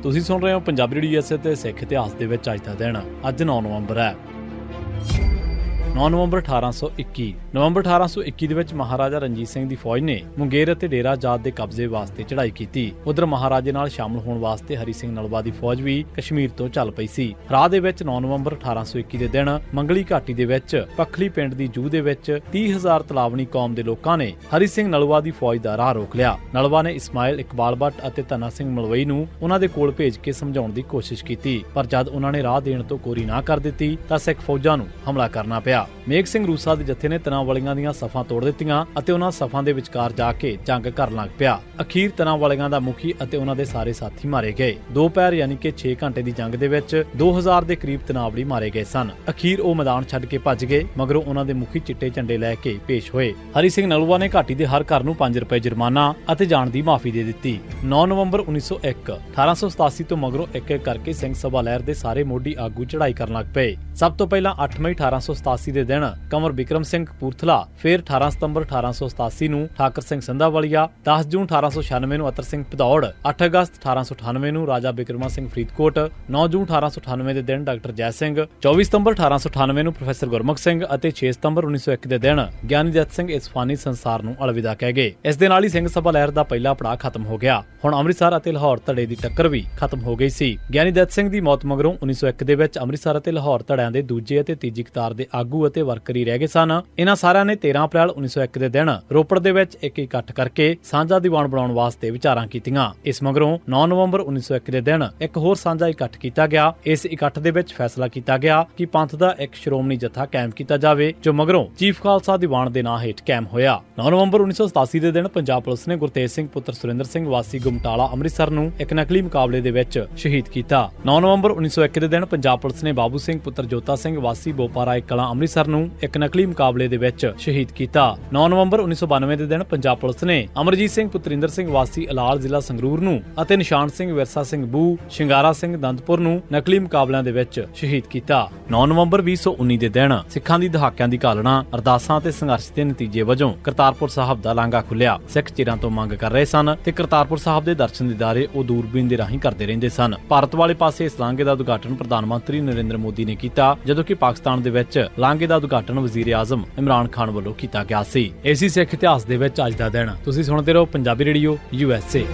ਤੁਸੀਂ ਸੁਣ ਰਹੇ ਹੋ ਪੰਜਾਬੀ ਰੇਡੀਓ USA ਤੇ ਸਿੱਖ ਇਤਿਹਾਸ ਦੇ ਵਿੱਚ ਅੱਜ ਦਾ ਦਿਨ ਅੱਜ 9 ਨਵੰਬਰ ਹੈ। 9 ਨਵੰਬਰ 1821 ਨਵੰਬਰ 1821 ਦੇ ਵਿੱਚ ਮਹਾਰਾਜਾ ਰਣਜੀਤ ਸਿੰਘ ਦੀ ਫੌਜ ਨੇ ਮੁੰਗੇਰ ਅਤੇ ਡੇਰਾ ਜਾਟ ਦੇ ਕਬਜ਼ੇ ਵਾਸਤੇ ਚੜ੍ਹਾਈ ਕੀਤੀ। ਉਧਰ ਮਹਾਰਾਜੇ ਨਾਲ ਸ਼ਾਮਲ ਹੋਣ ਵਾਸਤੇ ਹਰੀ ਸਿੰਘ ਨਲਵਾ ਦੀ ਫੌਜ ਵੀ ਕਸ਼ਮੀਰ ਤੋਂ ਚੱਲ ਪਈ ਸੀ। ਰਾਹ ਦੇ ਵਿੱਚ 9 ਨਵੰਬਰ 1821 ਦੇ ਦਿਨ ਮੰਗਲੀ ਘਾਟੀ ਦੇ ਵਿੱਚ ਪਖਲੀ ਪਿੰਡ ਦੀ ਜੂਹ ਦੇ ਵਿੱਚ 30,000 ਤਲਾਵਣੀ ਕੌਮ ਦੇ ਲੋਕਾਂ ਨੇ ਹਰੀ ਸਿੰਘ ਨਲਵਾ ਦੀ ਫੌਜ ਦਾ ਰਾਹ ਰੋਕ ਲਿਆ। ਨਲਵਾ ਨੇ ਇਸਮਾਇਲ ਇਕਬਾਲ ਬੱਟ ਅਤੇ ਧੰਨਾ ਸਿੰਘ ਮਲਵਈ ਨੂੰ ਉਹਨਾਂ ਦੇ ਕੋਲ ਭੇਜ ਕੇ ਸਮਝਾਉਣ ਦੀ ਕੋਸ਼ਿਸ਼ ਕੀਤੀ, ਪਰ ਜਦ ਉਹਨਾਂ ਨੇ ਰਾਹ ਦੇਣ ਤੋਂ ਕੋਰੀ ਨਾ ਕਰ ਦਿੱਤੀ ਤਾਂ ਸਿੱਖ ਫੌਜਾਂ ਨੂੰ ਹਮਲਾ ਕਰਨਾ ਪਿਆ। ਮੇਘ ਸਿੰਘ ਰੂਸਾ ਦੇ ਜੱਥੇ ਨੇ ਤਨਾਵਾਲੀਆਂ ਦੀਆਂ ਸਫਾਂ ਤੋੜ ਦਿੱਤੀਆਂ ਅਤੇ ਉਹਨਾਂ ਸਫਾਂ ਦੇ ਵਿਚਕਾਰ ਜਾ ਕੇ ਜੰਗ ਕਰਨ ਲੱਗ ਪਿਆ। ਅਖੀਰ ਤਨਾਵਾਲੀਆਂ ਦਾ ਮੁਖੀ ਅਤੇ ਉਹਨਾਂ ਦੇ ਸਾਰੇ ਸਾਥੀ ਮਾਰੇ ਗਏ। 2 ਪਹਿਰ ਯਾਨੀ ਕਿ 6 ਘੰਟੇ ਦੀ ਜੰਗ ਦੇ ਵਿੱਚ 2000 ਦੇ ਕਰੀਬ ਤਨਾਵਲੀ ਮਾਰੇ ਗਏ ਸਨ। ਅਖੀਰ ਉਹ ਮੈਦਾਨ ਛੱਡ ਕੇ ਭੱਜ ਗਏ। ਮਗਰੋਂ ਉਹਨਾਂ ਦੇ ਮੁਖੀ ਚਿੱਟੇ ਝੰਡੇ ਲੈ ਕੇ ਪੇਸ਼ ਹੋਏ। ਹਰੀ ਸਿੰਘ ਨਲੂਆ ਨੇ ਘਾਟੀ ਦੇ ਹਰ ਘਰ ਨੂੰ 5 ਰੁਪਏ ਜੁਰਮਾਨਾ ਅਤੇ ਜਾਣ ਦੀ ਮਾਫੀ ਦੇ ਦਿੱਤੀ। 9 ਨਵੰਬਰ 1901 1887 ਤੋਂ ਮਗਰੋਂ ਇੱਕ ਕਰਕੇ ਸਿੰਘ ਸਭਾ ਲਹਿਰ ਦੇ ਸਾਰੇ ਮੋਢੀ ਆਗੂ ਚੜ੍ਹਾਈ ਕਰਨ ਲੱਗ ਪਏ। ਸਭ ਤੋਂ ਪਹਿਲਾਂ 8 ਮਈ 1887 ਦੇ ਦਿਨ ਕੰਵਰ ਬਿਕਰਮ ਸਿੰਘ ਕਪੂਰਥਲਾ, ਫਿਰ 18 ਸਤੰਬਰ 1887 ਨੂੰ ਠਾਕਰ ਸਿੰਘ ਸੰਧਾਵਾਲੀਆ, 10 ਜੂਨ 1896 ਨੂੰ ਅਤਰ ਸਿੰਘ ਭਦੌੜ, 8 ਅਗਸਤ 1898 ਨੂੰ ਰਾਜਾ ਬਿਕਰਮਾ ਸਿੰਘ ਫਰੀਦਕੋਟ, 9 ਜੂਨ 1898 ਦੇ ਦਿਨ ਡਾਕਟਰ ਜੈ ਸਿੰਘ, 24 ਸਤੰਬਰ 1898 ਨੂੰ ਪ੍ਰੋਫੈਸਰ ਗੁਰਮੁਖ ਸਿੰਘ ਅਤੇ 6 ਸਤੰਬਰ 1901 ਦੇ ਦਿਨ ਗਿਆਨੀ ਦੱਤ ਸਿੰਘ ਇਸ ਫਾਨੀ ਸੰਸਾਰ ਨੂੰ ਅਲਵਿਦਾ ਕਹਿ ਗਏ। ਇਸ ਦੇ ਨਾਲ ਹੀ ਸਿੰਘ ਸਭਾ ਲਹਿਰ ਦਾ ਪਹਿਲਾ ਪੜਾਅ ਖਤਮ ਹੋ ਗਿਆ। ਹੁਣ ਅੰਮ੍ਰਿਤਸਰ ਅਤੇ ਲਾਹੌਰ ਧੜੇ ਦੀ ਟੱਕਰ ਵੀ ਖਤਮ ਹੋ ਗਈ ਸੀ। ਗਿਆਨੀ ਦੱਤ ਸਿੰਘ ਦੀ ਮੌਤ ਮਗਰੋਂ 1901 ਦੇ ਵਿੱਚ ਅੰਮ੍ਰਿਤਸਰ ਅਤੇ ਲਾਹੌਰ ਧੜਿਆਂ ਦੇ ਦੂਜੇ ਅਤੇ ਤੀਜੀ ਕਤਾਰ ਦੇ ਆਗੂ ਅਤੇ ਵਰਕਰ ਹੀ ਰਹਿ ਗਏ ਸਨ। ਇਹਨਾਂ ਸਾਰਿਆਂ ਨੇ 13 ਅਪ੍ਰੈਲ 1901 ਦੇ ਦਿਨ ਰੋਪੜ ਦੇ ਵਿੱਚ ਇੱਕ ਇਕੱਠ ਕਰਕੇ ਸਾਂਝਾ ਦੀਵਾਨ ਬਣਾਉਣ ਵਾਸਤੇ ਵਿਚਾਰਾਂ ਕੀਤੀਆਂ। ਇਸ ਮਗਰੋਂ 9 ਨਵੰਬਰ 1901 ਦੇ ਦਿਨ ਇੱਕ ਹੋਰ ਸਾਂਝਾ ਇਕੱਠ ਕੀਤਾ ਗਿਆ। ਇਸ ਇਕੱਠ ਦੇ ਵਿੱਚ ਫੈਸਲਾ ਕੀਤਾ ਗਿਆ ਕਿ ਪੰਥ ਦਾ ਇੱਕ ਸ਼੍ਰੋਮਣੀ ਜਥਾ ਕਾਇਮ ਕੀਤਾ ਜਾਵੇ, ਜੋ ਮਗਰੋਂ ਚੀਫ ਖਾਲਸਾ ਦੀਵਾਨ ਦੇ ਨਾਂ ਹੇਠ ਕਾਇਮ ਹੋਇਆ। 9 ਨਵੰਬਰ 1987 ਦੇ ਦਿਨ ਪੰਜਾਬ ਪੁਲਿਸ ਨੇ ਗੁਰਤੇਜ ਸਿੰਘ ਪੁੱਤਰ ਸੁਰਿੰਦਰ ਸਿੰਘ ਵਾਸੀ ਗੁਮਟਾਲਾ ਅੰਮ੍ਰਿਤਸਰ ਨੂੰ ਇੱਕ ਨਕਲੀ ਮੁਕਾਬਲੇ ਦੇ ਵਿੱਚ ਸ਼ਹੀਦ ਕੀਤਾ। 9 ਨਵੰਬਰ 1901 ਦੇ ਦਿਨ ਪੰਜਾਬ ਪੁਲਿਸ ਨੇ ਬਾਬੂ ਸਿੰਘ ਪੁੱਤਰ ਜੋਤਾ ਸਿੰਘ ਵਾਸੀ ਬੋਪਾਰਾ ਕਲਾਂ ਅੰਮ੍ਰਿਤਸਰ ਨੂੰ ਇੱਕ ਨਕਲੀ ਮੁਕਾਬਲੇ ਦੇ ਵਿੱਚ ਸ਼ਹੀਦ ਕੀਤਾ। 9 ਨਵੰਬਰ 1992 ਦੇ ਦਿਨ ਪੰਜਾਬ ਪੁਲਿਸ ਨੇ ਅਮਰਜੀਤ ਸਿੰਘ ਪੁੱਤਰਿੰਦਰ ਸਿੰਘ ਵਾਸੀ ਅਲਾਲ ਜ਼ਿਲ੍ਹਾ ਸੰਗਰੂਰ ਨੂੰ ਅਤੇ ਨਿਸ਼ਾਨ ਸਿੰਘ ਵਿਰਸਾ ਸਿੰਘ ਬੂ ਸ਼ਿੰਗਾਰਾ ਸਿੰਘ ਦੰਦਪੁਰ ਨੂੰ ਨਕਲੀ ਮੁਕਾਬਲਿਆਂ ਦੇ ਵਿੱਚ ਸ਼ਹੀਦ ਕੀਤਾ। 9 ਨਵੰਬਰ 2019 ਦੇ ਦਿਨ ਸਿੱਖਾਂ ਦੀ ਦਹਾਕਿਆਂ ਦੀ ਘਾਲਣਾ, ਅਰਦਾਸਾਂ ਅਤੇ ਸੰਘਰਸ਼ ਦੇ ਨਤੀਜੇ ਵਜੋਂ ਕਰਤਾਰਪੁਰ ਸਾਹਿਬ ਦਾ ਲਾਂਘਾ ਖੁੱਲਿਆ। ਸਿੱਖ ਚਿਰਾਂ ਤੋਂ ਮੰਗ ਕਰ ਰਹੇ ਸਨ ਤੇ ਕਰਤਾਰਪੁਰ ਸਾਹਿਬ ਦੇ ਦਰਸ਼ਨ ਦੀਦਾਰੇ ਉਹ ਦੂਰਬੀਨ ਦੇ ਰਾਹੀਂ ਕਰਦੇ ਰਹਿੰਦੇ ਸਨ। ਭਾਰਤ ਵਾਲੇ ਪਾਸੇ ਇਸ ਲਾਂਘੇ ਦਾ ਉਦਘਾਟਨ ਪ੍ਰਧਾਨ ਮੰਤਰੀ ਨਰਿੰਦਰ ਮੋਦੀ ਨੇ ਕੀਤਾ, ਜਦੋਂ ਕਿ ਪਾਕਿਸਤਾਨ ਦੇ ਵਿੱਚ ਲਾਂਘੇ ਦਾ ਉਦਘਾਟਨ ਵਜ਼ੀਰ ਆਜ਼ਮ ਇਮਰਾਨ ਖਾਨ ਵੱਲੋਂ ਕੀਤਾ ਗਿਆ ਸੀ। ਇਸੇ ਸਿੱਖ ਇਤਿਹਾਸ ਦੇ ਵਿੱਚ ਅੱਜ ਦਾ ਦਿਨ ਤੁਸੀਂ ਸੁਣਦੇ ਰਹੋ ਪੰਜਾਬੀ ਰੇਡੀਓ USA।